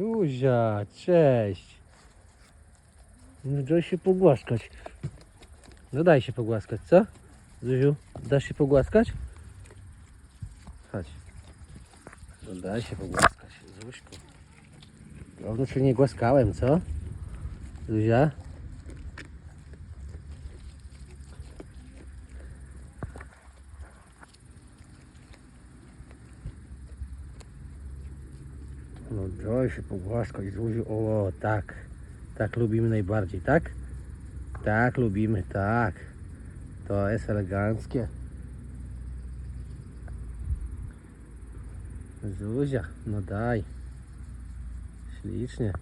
Zuzia, cześć. No daj się pogłaskać. No daj się pogłaskać, co? Zuziu, dasz się pogłaskać? Chodź. No daj się pogłaskać, Zuśku. Dawno cię nie głaskałem, co? Zuzia? No daj się pogłaskać, Zuziu. O, tak. Tak lubimy najbardziej, tak? Tak lubimy, tak. To jest eleganckie. Zuzia, no daj. Ślicznie.